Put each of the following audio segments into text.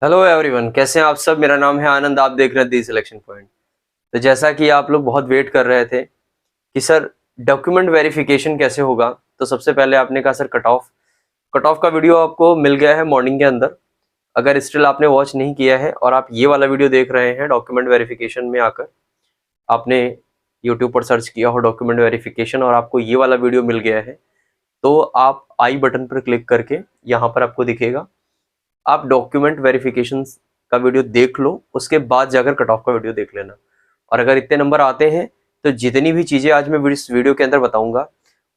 Hello everyone, कैसे हैं आप सब। मेरा नाम है आनंद, आप देख रहे हैं दी सिलेक्शन पॉइंट। तो जैसा कि आप लोग बहुत वेट कर रहे थे कि सर डॉक्यूमेंट वेरिफिकेशन कैसे होगा, तो सबसे पहले आपने कहा सर कट ऑफ का वीडियो आपको मिल गया है मॉर्निंग के अंदर। अगर स्टिल आपने वॉच नहीं किया है और आप ये वाला वीडियो देख रहे हैं डॉक्यूमेंट वेरिफिकेशन में आकर, आपने यूट्यूब पर सर्च किया हो डॉक्यूमेंट वेरिफिकेशन और आपको ये वाला वीडियो मिल गया है, तो आप आई बटन पर क्लिक करके यहाँ पर आपको दिखेगा, आप डॉक्यूमेंट वेरिफिकेशन का वीडियो देख लो, उसके बाद जाकर कट ऑफ का वीडियो देख लेना। और अगर इतने नंबर आते हैं तो जितनी भी चीजें आज मैं इस वीडियो के अंदर बताऊंगा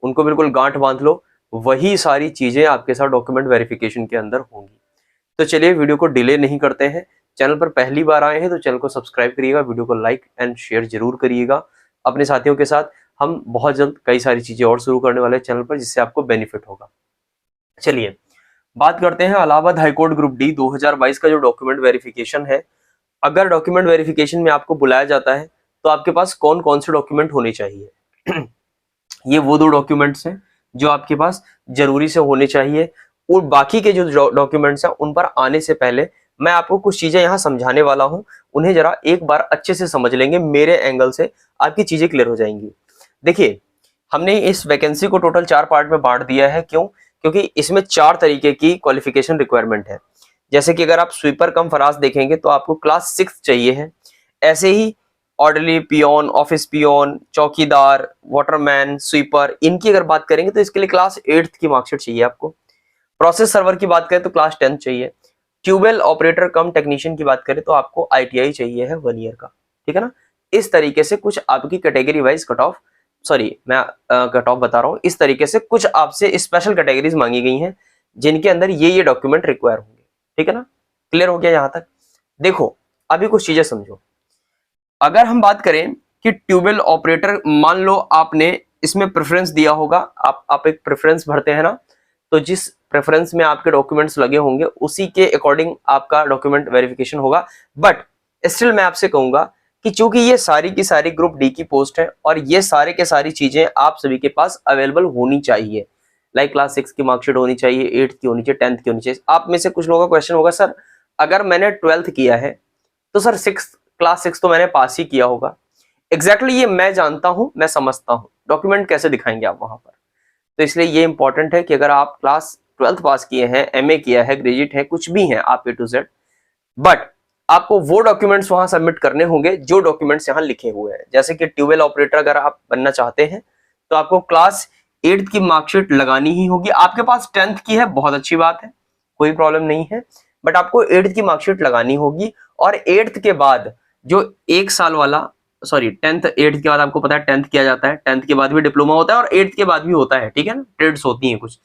उनको बिल्कुल गांठ बांध लो, वही सारी चीजें आपके साथ डॉक्यूमेंट वेरिफिकेशन के अंदर होंगी। तो चलिए वीडियो को डिले नहीं करते हैं। चैनल पर पहली बार आए हैं तो चैनल को सब्सक्राइब करिएगा, वीडियो को लाइक एंड शेयर जरूर करिएगा अपने साथियों के साथ। हम बहुत जल्द कई सारी चीजें और शुरू करने वाले हैं चैनल पर, जिससे आपको बेनिफिट होगा। चलिए बात करते हैं इलाहाबाद हाईकोर्ट ग्रुप डी 2022 का जो डॉक्यूमेंट वेरिफिकेशन है। अगर डॉक्यूमेंट वेरिफिकेशन में आपको बुलाया जाता है तो आपके पास कौन कौन से डॉक्यूमेंट होने चाहिए। ये वो दो डॉक्यूमेंट्स हैं जो आपके पास जरूरी से होने चाहिए, और बाकी के जो डॉक्यूमेंट्स हैं उन पर आने से पहले मैं आपको कुछ चीजें यहाँ समझाने वाला हूँ। उन्हें जरा एक बार अच्छे से समझ लेंगे, मेरे एंगल से आपकी चीजें क्लियर हो जाएंगी। देखिए, हमने इस वैकेंसी को टोटल 4 पार्ट में बांट दिया है। क्यों? क्योंकि इसमें 4 तरीके की क्वालिफिकेशन रिक्वायरमेंट है। जैसे कि अगर आप स्वीपर कम फराज देखेंगे तो आपको क्लास 6 चाहिए है। ऐसे ही ऑर्डरली, पियोन, ऑफिस पियोन, चौकीदार, वाटरमैन, स्वीपर, इनकी अगर बात करेंगे तो इसके लिए क्लास 8 की मार्कशीट चाहिए आपको। प्रोसेस सर्वर की बात करें तो क्लास 10 चाहिए। ट्यूबवेल ऑपरेटर कम टेक्नीशियन की बात करें तो आपको ITI चाहिए है 1 ईयर का। ठीक है ना। इस तरीके से कुछ आपकी category wise cut off, sorry मैं कट ऑफ बता रहा हूँ, इस तरीके से कुछ आपसे स्पेशल कैटेगरीज मांगी गई हैं जिनके अंदर ये डॉक्यूमेंट रिक्वायर होंगे। ठीक है ना। क्लियर हो गया यहां तक। देखो अभी कुछ चीजें समझो। अगर हम बात करें कि ट्यूबवेल ऑपरेटर, मान लो आपने इसमें प्रेफरेंस दिया होगा, आप एक प्रेफरेंस भरते हैं ना, तो जिस प्रेफरेंस में आपके डॉक्यूमेंट्स लगे होंगे उसी के अकॉर्डिंग आपका डॉक्यूमेंट वेरिफिकेशन होगा। बट स्टिल मैं आपसे कहूंगा कि चूंकि ये सारी की सारी ग्रुप डी की पोस्ट है और ये सारे के सारी चीजें आप सभी के पास अवेलेबल होनी चाहिए। लाइक क्लास 6 की मार्कशीट होनी चाहिए, 8th की होनी चाहिए, 10th की होनी चाहिए। आप में से कुछ लोगों का क्वेश्चन होगा, सर अगर मैंने 12th किया है तो सर क्लास 6 तो मैंने पास ही किया होगा। एग्जैक्टली ये मैं जानता हूं, मैं समझता हूं, डॉक्यूमेंट कैसे दिखाएंगे आप वहां पर। तो इसलिए ये इंपॉर्टेंट है कि अगर आप क्लास 12th पास किए हैं, MA किया है, ग्रेजुएट है, कुछ भी है आप A to Z, बट आपको वो डॉक्यूमेंट्स वहां सबमिट करने होंगे जो डॉक्यूमेंट्स यहाँ लिखे हुए हैं। जैसे कि ट्यूबवेल ऑपरेटर अगर आप बनना चाहते हैं तो आपको क्लास 8th की मार्कशीट लगानी ही होगी। आपके पास 10th की है, बहुत अच्छी बात है, कोई प्रॉब्लम नहीं है, बट आपको 8th की मार्कशीट लगानी होगी। और 8th के बाद जो 1 साल वाला, सॉरी 10th 8th के बाद आपको पता है 10th किया जाता है, 10th के बाद भी डिप्लोमा होता है और 8th के बाद भी होता है। ठीक है ना, ट्रेड्स होती हैं कुछ।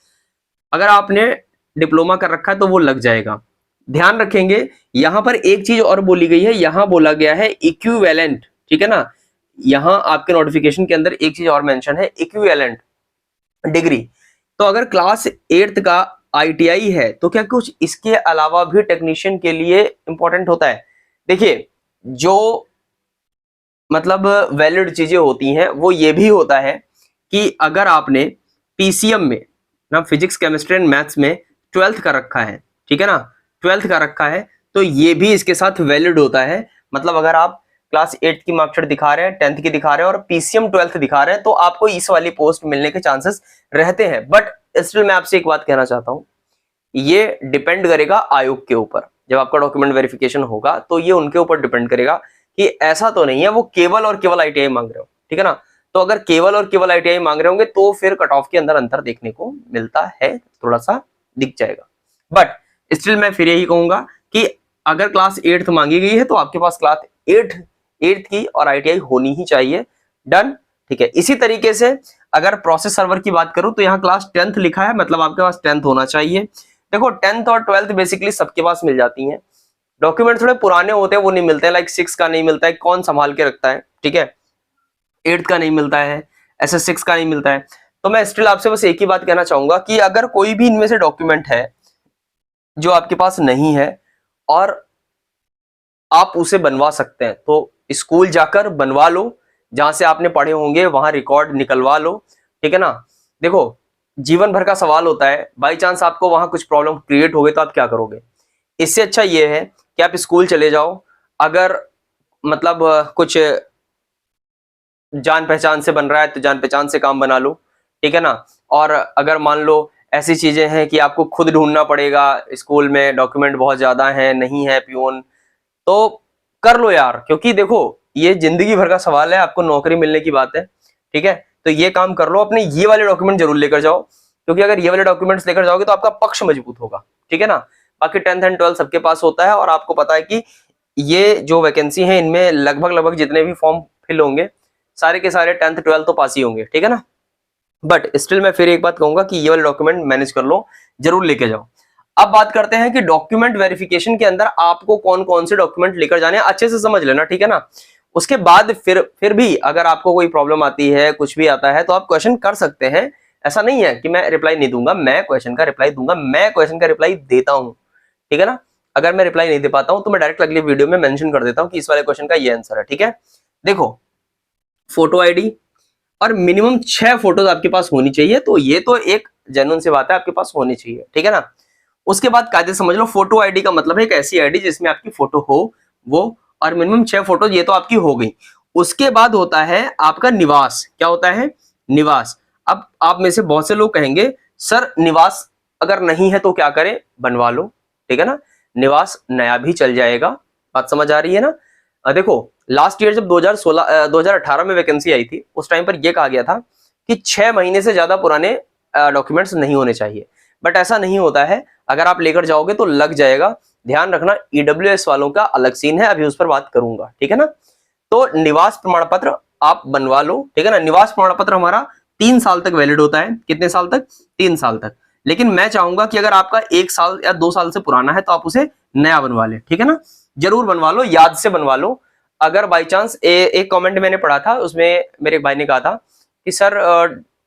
अगर आपने डिप्लोमा कर रखा है तो वो लग जाएगा। ध्यान रखेंगे यहां पर एक चीज और बोली गई है, यहां बोला गया है इक्विवेलेंट। ठीक है ना, यहां आपके नोटिफिकेशन के अंदर एक चीज और मेंशन है, इक्विवेलेंट डिग्री। तो अगर क्लास 8th का ITI है तो क्या कुछ इसके अलावा भी टेक्नीशियन के लिए इंपॉर्टेंट होता है? देखिए, जो मतलब वैलिड चीजें होती हैं वो ये भी होता है कि अगर आपने PCM में ना, फिजिक्स केमिस्ट्री एंड मैथ्स में 12th का रखा है, ठीक है ना, 12th का रखा है, तो ये भी इसके साथ वैलिड होता है। मतलब अगर आप क्लास 8 की मार्कशीट दिखा रहे हैं, 10th की दिखा रहे हैं और PCM 12th दिखा रहे हैं तो आपको इस वाली पोस्ट मिलने के चांसेस रहते हैं। बट स्टिल मैं आपसे एक बात कहना चाहता हूं, ये डिपेंड करेगा आयोग के ऊपर। जब आपका डॉक्यूमेंट वेरिफिकेशन होगा तो ये उनके ऊपर डिपेंड करेगा कि ऐसा तो नहीं है वो केवल और केवल ITI मांग रहे हो। ठीक है ना। तो अगर केवल और केवल ITI मांग रहे होंगे तो फिर कट ऑफ के अंदर अंतर देखने को मिलता है, थोड़ा सा दिख जाएगा। बट स्टिल मैं फिर यही कहूंगा कि अगर क्लास 8th मांगी गई है तो आपके पास क्लास 8th की और ITI होनी ही चाहिए। डन। ठीक है। इसी तरीके से अगर प्रोसेस सर्वर की बात करूं तो यहाँ क्लास 10th लिखा है, मतलब आपके पास 10th होना चाहिए। देखो 10th और 12th बेसिकली सबके पास मिल जाती हैं। डॉक्यूमेंट थोड़े पुराने होते हैं, वो नहीं मिलते हैं। लाइक 6 का नहीं मिलता है, कौन संभाल के रखता है। ठीक है। 8th का नहीं मिलता है, SS6 का नहीं मिलता है। तो मैं स्टिल आपसे बस एक ही बात कहना चाहूंगा कि अगर कोई भी इनमें से डॉक्यूमेंट है जो आपके पास नहीं है और आप उसे बनवा सकते हैं तो स्कूल जाकर बनवा लो, जहां से आपने पढ़े होंगे वहां रिकॉर्ड निकलवा लो। ठीक है ना। देखो जीवन भर का सवाल होता है, बाई चांस आपको वहां कुछ प्रॉब्लम क्रिएट हो गई तो आप क्या करोगे। इससे अच्छा ये है कि आप स्कूल चले जाओ, अगर मतलब कुछ जान पहचान से बन रहा है तो जान पहचान से काम बना लो, ठीक है ना। और अगर मान लो ऐसी चीजें हैं कि आपको खुद ढूंढना पड़ेगा, स्कूल में डॉक्यूमेंट बहुत ज्यादा है, नहीं है पियून, तो कर लो यार, क्योंकि देखो ये जिंदगी भर का सवाल है, आपको नौकरी मिलने की बात है, ठीक है। तो ये काम कर लो, अपने ये वाले डॉक्यूमेंट जरूर लेकर जाओ, क्योंकि अगर ये वाले डॉक्यूमेंट्स लेकर जाओगे तो आपका पक्ष मजबूत होगा, ठीक है ना। बाकी 10th एंड 12th सबके पास होता है, और आपको पता है कि ये जो वैकेंसी है इनमें लगभग लगभग जितने भी फॉर्म फिल होंगे सारे के सारे 10th 12th तो पास ही होंगे, ठीक है ना। बट स्टिल मैं फिर एक बात कहूंगा कि ये वाले डॉक्यूमेंट मैनेज कर लो, जरूर लेके जाओ। अब बात करते हैं कि डॉक्यूमेंट वेरिफिकेशन के अंदर आपको कौन कौन से डॉक्यूमेंट लेकर जाने हैं, अच्छे से समझ लेना, ठीक है ना। उसके बाद फिर भी अगर आपको कोई प्रॉब्लम आती है, कुछ भी आता है, तो आप क्वेश्चन कर सकते हैं। ऐसा नहीं है कि मैं रिप्लाई नहीं दूंगा, मैं क्वेश्चन का रिप्लाई दूंगा, मैं क्वेश्चन का रिप्लाई देता हूं, ठीक है ना। अगर मैं रिप्लाई नहीं दे पाता हूं तो मैं डायरेक्ट अगली वीडियो में मेंशन कर देता हूं कि इस वाले क्वेश्चन का ये आंसर है, ठीक है। देखो, फोटो आईडी और मिनिमम 6 फोटोज आपके पास होनी चाहिए, तो ये तो एक जेन्युइन सी बात है, आपके पास होनी चाहिए, ठीक है ना। उसके बाद कायदे समझ लो, फोटो आईडी का मतलब है एक ऐसी आईडी जिसमें आपकी फोटो हो वो, और मिनिमम 6 फोटो, ये तो आपकी हो गई। उसके बाद होता है आपका निवास। क्या होता है? निवास। अब आप में से बहुत से लोग कहेंगे सर निवास अगर नहीं है तो क्या करें? बनवा लो, ठीक है ना। निवास नया भी चल जाएगा, बात समझ आ रही है ना। देखो लास्ट ईयर जब 2018 में वैकेंसी आई थी, उस टाइम पर यह कहा गया था कि 6 महीने से ज्यादा पुराने डॉक्यूमेंट्स नहीं होने चाहिए, बट ऐसा नहीं होता है, अगर आप लेकर जाओगे तो लग जाएगा। ध्यान रखना, ईडब्ल्यूएस वालों का अलग सीन है, अभी उस पर बात करूंगा, ठीक है ना। तो निवास प्रमाण पत्र आप बनवा लो, ठीक है ना। निवास प्रमाण पत्र हमारा 3 साल तक वैलिड होता है। कितने साल तक? 3 साल तक। लेकिन मैं चाहूंगा कि अगर आपका 1 साल या 2 साल से पुराना है तो आप उसे नया बनवा ले, ठीक है ना। जरूर बनवा लो, याद से बनवा लो। अगर बाई चांस एक कमेंट मैंने पढ़ा था, उसमें मेरे एक भाई ने कहा था कि सर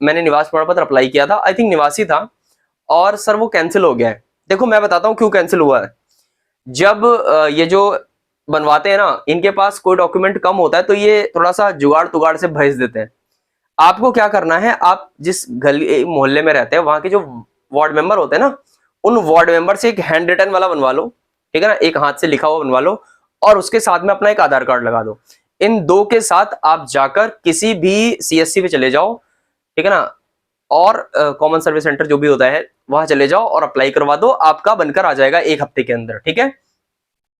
मैंने निवास प्रमाण पत्र अप्लाई किया था, आई थिंक निवासी था, और सर वो कैंसिल हो गया है। देखो मैं बताता हूँ क्यों कैंसिल हुआ है। जब ये जो बनवाते हैं ना, इनके पास कोई डॉक्यूमेंट कम होता है तो ये थोड़ा सा जुगाड़ तुगाड़ से भेज देते हैं। आपको क्या करना है, आप जिस गली मोहल्ले में रहते हैं वहां के जो वार्ड मेंबर होते हैं ना, उन वार्ड मेंबर से एक हैंड रिटन वाला बनवा लो, ठीक है ना, एक हाथ से लिखा हुआ बनवा लो, और उसके साथ में अपना एक आधार कार्ड लगा दो। इन दो के साथ आप जाकर किसी भी सीएससी पे चले जाओ, ठीक है ना, और कॉमन सर्विस सेंटर जो भी होता है वहां चले जाओ और अप्लाई करवा दो, आपका बनकर आ जाएगा 1 हफ्ते के अंदर, ठीक है।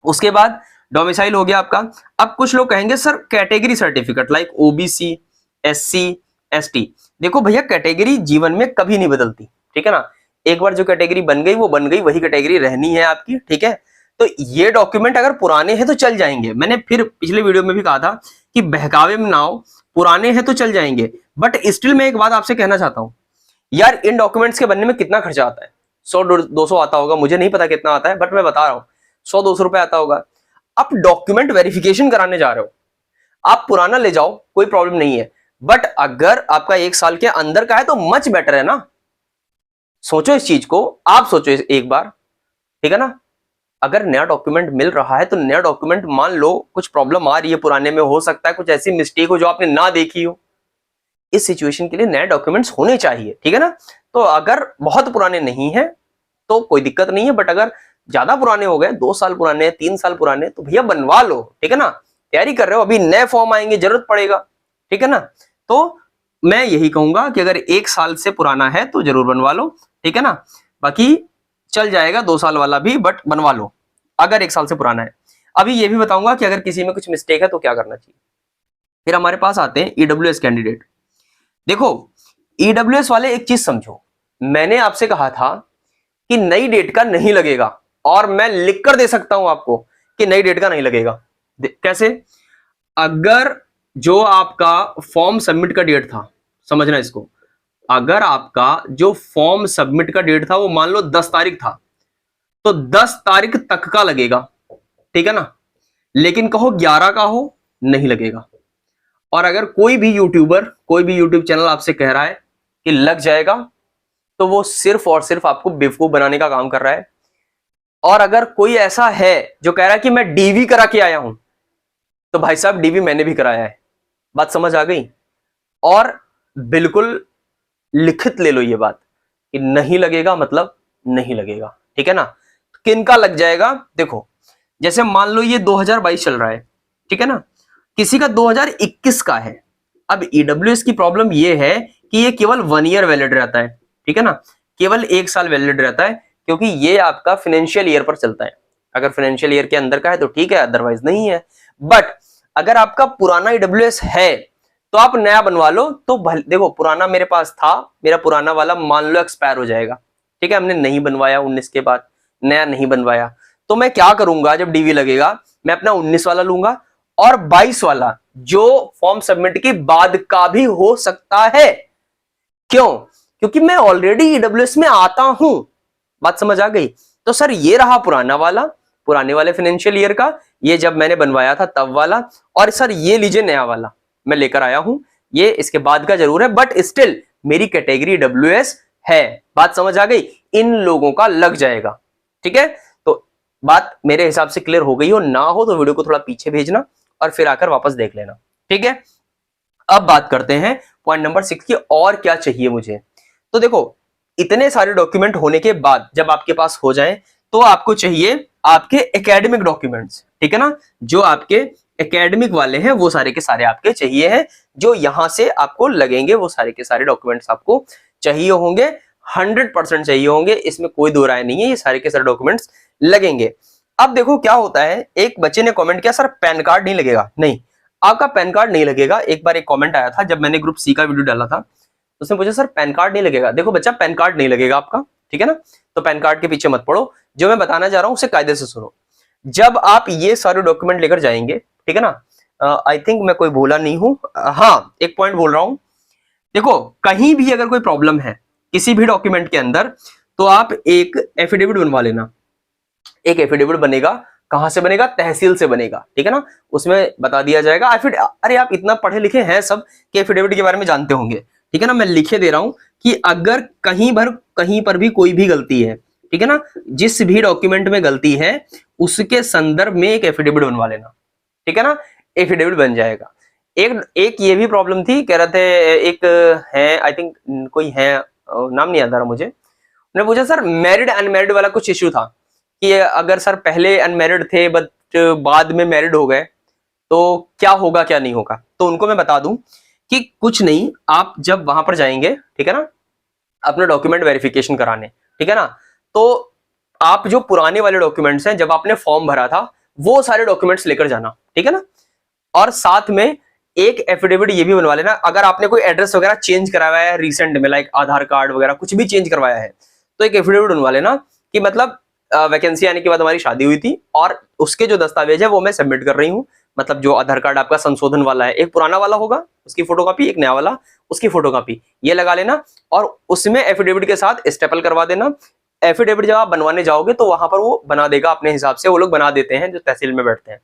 उसके बाद डोमिसाइल हो गया आपका। अब कुछ लोग कहेंगे sir category certificate like OBC, SC, ST. देखो भैया, कैटेगरी जीवन में कभी नहीं बदलती, ठीक है ना। एक बार जो कैटेगरी बन गई वो बन गई, वही कैटेगरी रहनी है आपकी, ठीक है। तो ये डॉक्यूमेंट अगर पुराने हैं तो चल जाएंगे। मैंने फिर पिछले वीडियो में भी कहा था कि बहकावे में ना हो, पुराने हैं तो चल जाएंगे। बट स्टिल मैं एक बात आपसे कहना चाहता हूं यार, इन डॉक्यूमेंट्स के बनने में कितना खर्चा आता है? 100-200 आता होगा, मुझे नहीं पता कितना आता है, बट मैं बता रहा हूं 100-200 रुपए आता होगा। आप डॉक्यूमेंट वेरिफिकेशन कराने जा रहे हो, आप पुराना ले जाओ, कोई प्रॉब्लम नहीं है, बट अगर आपका 1 साल के अंदर का है तो मच बेटर है ना। सोचो इस चीज को, आप सोचो एक बार, ठीक है ना। अगर नया डॉक्यूमेंट मिल रहा है तो नया डॉक्यूमेंट, मान लो कुछ प्रॉब्लम आ रही है पुराने में, हो सकता है कुछ ऐसी मिस्टेक हो जो आपने ना देखी हो, इस सिचुएशन के लिए नए डॉक्यूमेंट्स होने चाहिए, ठीक है ना। तो अगर बहुत पुराने नहीं है तो कोई दिक्कत नहीं है, बट अगर ज्यादा पुराने हो गए, 2 साल पुराने, 3 साल पुराने, तो भैया बनवा लो, ठीक है ना। तैयारी कर रहे हो, अभी नए फॉर्म आएंगे, जरूरत पड़ेगा, ठीक है ना। तो मैं यही कहूंगा कि अगर 1 साल से पुराना है तो जरूर बनवा लो, ठीक है ना। बाकी चल जाएगा 2 साल वाला भी, बट बनवा लो अगर 1 साल से पुराना है। अभी ये भी बताऊंगा कि अगर किसी में कुछ मिस्टेक है तो क्या करना चाहिए। फिर हमारे पास आते हैं ईडब्ल्यूएस कैंडिडेट। देखो ईडब्ल्यूएस वाले एक चीज समझो, मैंने आपसे कहा था कि नई डेट का नहीं लगेगा, और मैं लिख कर दे सकता हूं आपको कि नई डेट का नहीं लगेगा। कैसे? अगर जो आपका फॉर्म सबमिट का डेट था, समझना इसको, अगर आपका जो फॉर्म सबमिट का डेट था वो मान लो 10 तारीख था, तो 10 तारीख तक का लगेगा, ठीक है ना। लेकिन कहो 11 का हो, नहीं लगेगा। और अगर कोई भी यूट्यूबर, कोई भी यूट्यूब चैनल आपसे कह रहा है कि लग जाएगा, तो वो सिर्फ और सिर्फ आपको बेवकूफ बनाने का काम कर रहा है। और अगर कोई ऐसा है जो कह रहा है कि मैं डीवी करा के आया हूं, तो भाई साहब डीवी मैंने भी कराया है, बात समझ आ गई। और बिल्कुल लिखित ले लो ये बात कि नहीं लगेगा मतलब नहीं लगेगा, ठीक है ना। किनका लग जाएगा? देखो जैसे मान लो ये 2022 चल रहा है, ठीक है ना, किसी का 2021 का है। अब ईडब्ल्यूएस की प्रॉब्लम ये है कि ये केवल 1 ईयर वैलिड रहता है, ठीक है ना, केवल 1 साल वैलिड रहता है, क्योंकि ये आपका फाइनेंशियल ईयर पर चलता है। अगर फाइनेंशियल ईयर के अंदर का है तो ठीक है, अदरवाइज नहीं है। बट अगर आपका पुराना ईडब्ल्यूएस है तो आप नया बनवा लो, तो देखो पुराना मेरे पास था, मेरा पुराना वाला मान लो एक्सपायर हो जाएगा, ठीक है, हमने नहीं बनवाया 19 के बाद, नया नहीं बनवाया, तो मैं क्या करूंगा, जब डीवी लगेगा मैं अपना 19 वाला लूंगा और 22 वाला जो फॉर्म सबमिट के बाद का भी हो सकता है। क्यों? क्योंकि मैं ऑलरेडी ईडब्ल्यूएस में आता हूं। बात समझ आ गई? तो सर ये रहा पुराना वाला, पुराने वाले फाइनेंशियल ईयर का, ये जब मैंने बनवाया था तब वाला, और सर ये लीजिए नया वाला मैं लेकर आया हूं, ये इसके बाद का जरूर है, बट स्टिल मेरी कैटेगरी ईडब्ल्यूएस है। बात समझ आ गई? इन लोगों का लग जाएगा, ठीक है। तो बात मेरे हिसाब से क्लियर हो गई हो, ना हो तो वीडियो को थोड़ा पीछे भेजना और फिर आकर वापस देख लेना, ठीक है। अब बात करते हैं पॉइंट नंबर 6 की, और क्या चाहिए मुझे। तो देखो इतने सारे डॉक्यूमेंट होने के बाद जब आपके पास हो जाए तो आपको चाहिए आपके एकेडमिक डॉक्यूमेंट्स, ठीक है ना, जो आपके एकेडमिक वाले हैं वो सारे के सारे आपके चाहिए हैं, जो यहां से आपको लगेंगे वो सारे के सारे डॉक्यूमेंट्स आपको चाहिए होंगे, 100% चाहिए होंगे, इसमें कोई दो राय नहीं है, ये सारे के सारे डॉक्यूमेंट्स लगेंगे। अब देखो क्या होता है, एक बच्चे ने कमेंट किया सर पैन कार्ड नहीं लगेगा। नहीं, आपका पैन कार्ड नहीं लगेगा। एक बार एक कमेंट आया था जब मैंने ग्रुप सी का वीडियो डाला था, उसने पूछा सर पैन कार्ड नहीं लगेगा। देखो बच्चा, पैन कार्ड नहीं लगेगा आपका, ठीक है ना, तो पैन कार्ड के पीछे मत पड़ो, जो मैं बताना चाह रहा हूं उसे कायदे से सुनो। जब आप ये सारे डॉक्यूमेंट लेकर जाएंगे, ठीक है ना, आई थिंक मैं कोई भूला नहीं हूं, हाँ एक पॉइंट बोल रहा हूं, देखो कहीं भी अगर कोई प्रॉब्लम है किसी भी डॉक्यूमेंट के अंदर, तो आप एक एफिडेविट बनवा लेना। एक एफिडेविट बनेगा, कहां से बनेगा? तहसील से बनेगा, ठीक है ना, उसमें बता दिया जाएगा। अरे आप इतना पढ़े लिखे हैं सब कि एफिडेविट के बारे में जानते होंगे, ठीक है ना, मैं लिखे दे रहा हूं कि अगर कहीं पर भी कोई भी गलती है, ठीक है ना, जिस भी डॉक्यूमेंट में गलती है उसके संदर्भ में एक एफिडेविट बनवा लेना, ठीक है ना, एफिडेविट बन जाएगा। एक ये भी प्रॉब्लम थी, कह रहे थे एक है, आई थिंक कोई है, नाम नहीं याद आ रहा मुझे, उन्होंने पूछा सर मैरिड अनमैरिड वाला कुछ इश्यू था कि अगर सर पहले अनमैरिड थे बट बाद में मैरिड हो गए तो क्या होगा क्या नहीं होगा। तो उनको मैं बता दूं कि कुछ नहीं, आप जब वहां पर जाएंगे, ठीक है ना, अपना डॉक्यूमेंट वेरिफिकेशन कराने, ठीक है ना, तो आप जो पुराने वाले डॉक्यूमेंट्स हैं जब आपने फॉर्म भरा था वो सारे डॉक्यूमेंट्स लेकर जाना, ठीक है ना, और साथ में एक एफिडेविट ये भी बनवा लेना, अगर आपने कोई एड्रेस वगैरह चेंज करवाया है रिसेंट में, लाइक आधार कार्ड वगैरह कुछ भी चेंज करवाया है, तो एक एफिडेविट बनवा लेना कि मतलब वैकेंसी आने के बाद हमारी शादी हुई थी और उसके जो दस्तावेज है वो मैं सबमिट कर रही हूँ, मतलब जो आधार कार्ड आपका संशोधन वाला है, एक पुराना वाला होगा उसकी फोटोकॉपी, एक नया वाला उसकी फोटोकॉपी, ये लगा लेना और उसमें एफिडेविट के साथ स्टेपल करवा देना। एफिडेविट जब आप बनवाने जाओगे तो वहां पर वो बना देगा अपने हिसाब से, वो लोग बना देते हैं जो तहसील में बैठते हैं,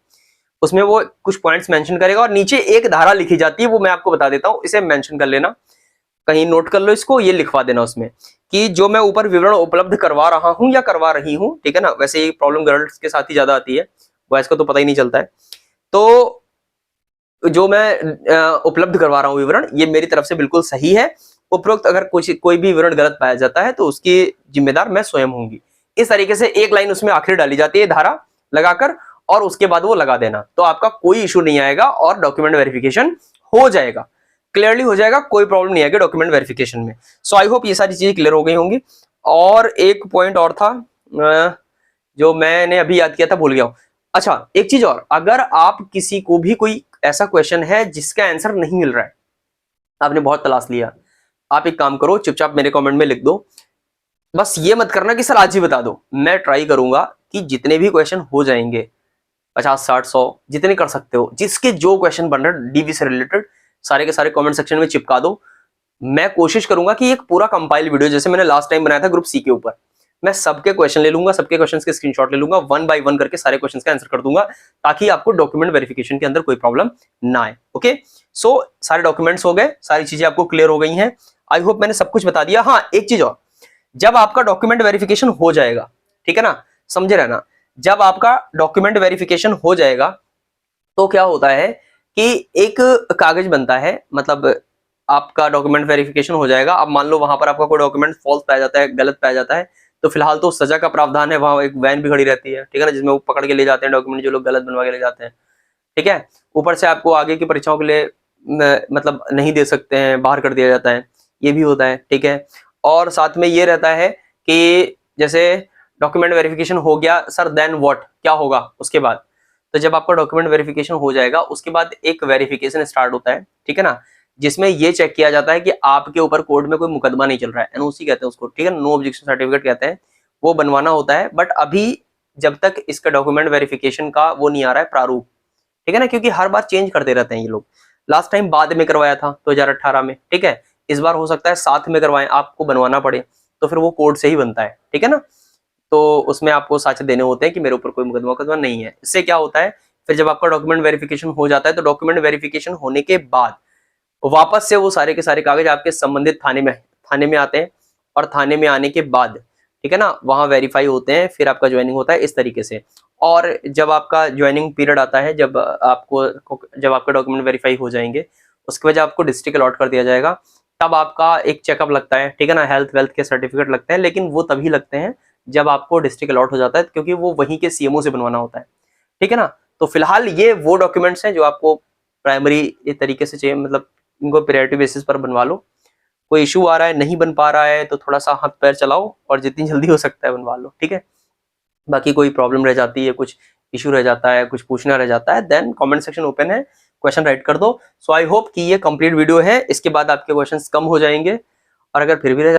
उसमें वो कुछ पॉइंट्स मेंशन करेगा और नीचे एक धारा लिखी जाती है, वो मैं आपको बता देता हूं, इसे मेंशन कर लेना, कहीं नोट कर लो इसको, ये लिखवा देना उसमें कि जो मैं ऊपर विवरण उपलब्ध करवा रहा हूं या करवा रही हूं, ठीक है ना, वैसे ये प्रॉब्लम गर्ल्स के साथ ही ज्यादा आती है, बॉयज को तो पता ही नहीं चलता है, तो जो मैं उपलब्ध करवा रहा हूं विवरण ये मेरी तरफ से बिल्कुल सही है, उपरोक्त अगर कोई भी विवरण गलत पाया जाता है तो उसकी जिम्मेदार मैं स्वयं होंगी। इस तरीके से एक लाइन उसमें आखिर डाली जाती है धारा लगाकर और उसके बाद वो लगा देना, तो आपका कोई इशू नहीं आएगा और डॉक्यूमेंट वेरिफिकेशन हो जाएगा, क्लियरली हो जाएगा, कोई प्रॉब्लम नहीं आएगी डॉक्यूमेंट वेरिफिकेशन में। सो आई होप ये सारी चीजें क्लियर हो गई होंगी। और एक पॉइंट और था जो मैंने अभी याद किया था, भूल गया हूं। अच्छा एक चीज और, अगर आप किसी को भी कोई ऐसा क्वेश्चन है जिसका आंसर नहीं मिल रहा है, आपने बहुत तलाश लिया, आप एक काम करो, चुपचाप मेरे कमेंट में लिख दो, बस ये मत करना कि सर आज ही बता दो, मैं ट्राई करूंगा कि जितने भी क्वेश्चन हो जाएंगे 50 60 100 जितने कर सकते हो, जिसके जो क्वेश्चन बन रहे डीवी से रिलेटेड सारे के सारे कमेंट सेक्शन में चिपका दो। मैं कोशिश करूंगा कि एक पूरा कंपाइल वीडियो जैसे मैंने लास्ट टाइम बनाया था ग्रुप सी के ऊपर, मैं सबके क्वेश्चन ले लूंगा, सबके क्वेश्चन के स्क्रीनशॉट ले लूंगा, 1 बाय 1 करके सारे क्वेश्चन का आंसर कर दूंगा ताकि आपको डॉक्यूमेंट वेरिफिकेशन के अंदर कोई प्रॉब्लम ना आए। ओके, सो सारे डॉक्यूमेंट्स हो गए, सारी चीजें आपको क्लियर हो गई हैं, आई होप मैंने सब कुछ बता दिया। हाँ एक चीज और, जब आपका डॉक्यूमेंट वेरिफिकेशन हो जाएगा, ठीक है ना, समझे रहना, जब आपका डॉक्यूमेंट वेरिफिकेशन हो जाएगा तो क्या होता है कि एक कागज बनता है, मतलब आपका डॉक्यूमेंट वेरिफिकेशन हो जाएगा, अब मान लो वहां पर आपका कोई डॉक्यूमेंट फॉल्स पाया जाता है, गलत पाया जाता है, तो फिलहाल तो सजा का प्रावधान है, वहां एक वैन भी खड़ी रहती है, ठीक है ना, जिसमें वो पकड़ के ले जाते हैं डॉक्यूमेंट जो लोग गलत बनवा के ले जाते हैं, ठीक है। ऊपर से आपको आगे की परीक्षाओं के लिए मतलब नहीं दे सकते हैं, बाहर कर दिया जाता है, ये भी होता है, ठीक है। और साथ में ये रहता है कि जैसे डॉक्यूमेंट वेरिफिकेशन हो गया सर, देन व्हाट, क्या होगा उसके बाद? तो जब आपका डॉक्यूमेंट वेरिफिकेशन हो जाएगा उसके बाद एक वेरिफिकेशन स्टार्ट होता है, ठीक है ना, जिसमें ये चेक किया जाता है कि आपके ऊपर कोर्ट में कोई मुकदमा नहीं चल रहा है, एनओसी कहते हैं उसको, ठीक है, नो ऑब्जेक्शन सर्टिफिकेट कहते हैं, वो बनवाना होता है। बट अभी जब तक इसका डॉक्यूमेंट वेरिफिकेशन का वो नहीं आ रहा है प्रारूप, ठीक है ना, क्योंकि हर बार चेंज करते रहते हैं ये लोग। लास्ट टाइम बाद में करवाया था 2018 में, ठीक है, इस बार हो सकता है साथ में करवाएं, आपको बनवाना पड़े, तो फिर वो कोर्ट से ही बनता है, ठीक है ना। तो उसमें आपको साक्ष्य देने होते हैं कि मेरे ऊपर कोई मुकदमा नहीं है। इससे क्या होता है, फिर जब आपका डॉक्यूमेंट वेरिफिकेशन हो जाता है तो डॉक्यूमेंट वेरिफिकेशन होने के बाद वापस से वो सारे के सारे कागज आपके संबंधित थाने में आते हैं, और थाने में आने के बाद, ठीक है ना, वहां वेरीफाई होते हैं, फिर आपका ज्वाइनिंग होता है इस तरीके से। और जब आपका ज्वाइनिंग पीरियड आता है, जब आपके डॉक्यूमेंट वेरीफाई हो जाएंगे, उसके बाद आपको डिस्ट्रिक्ट अलॉट कर दिया जाएगा, तब आपका एक चेकअप लगता है, ठीक है ना, हेल्थ वेल्थ के सर्टिफिकेट लगते हैं, लेकिन वो तभी लगते हैं जब आपको डिस्ट्रिक्ट अलॉट हो जाता है, क्योंकि वो वहीं के सीएमओ से बनवाना होता है, ठीक है ना। तो फिलहाल ये वो डॉक्यूमेंट्स हैं जो आपको प्राइमरी तरीके से चाहिए, मतलब इनको प्रायोरिटी बेसिस पर बनवा लो। कोई इशू आ रहा है, नहीं बन पा रहा है, तो थोड़ा सा हाथ पैर चलाओ और जितनी जल्दी हो सकता है बनवा लो, ठीक है। बाकी कोई प्रॉब्लम रह जाती है, कुछ इशू रह जाता है, कुछ पूछना रह जाता है, देन कमेंट सेक्शन ओपन है, क्वेश्चन राइट कर दो। सो आई होप कि ये कंप्लीट वीडियो है, इसके बाद आपके क्वेश्चंस कम हो जाएंगे, और अगर फिर भी रह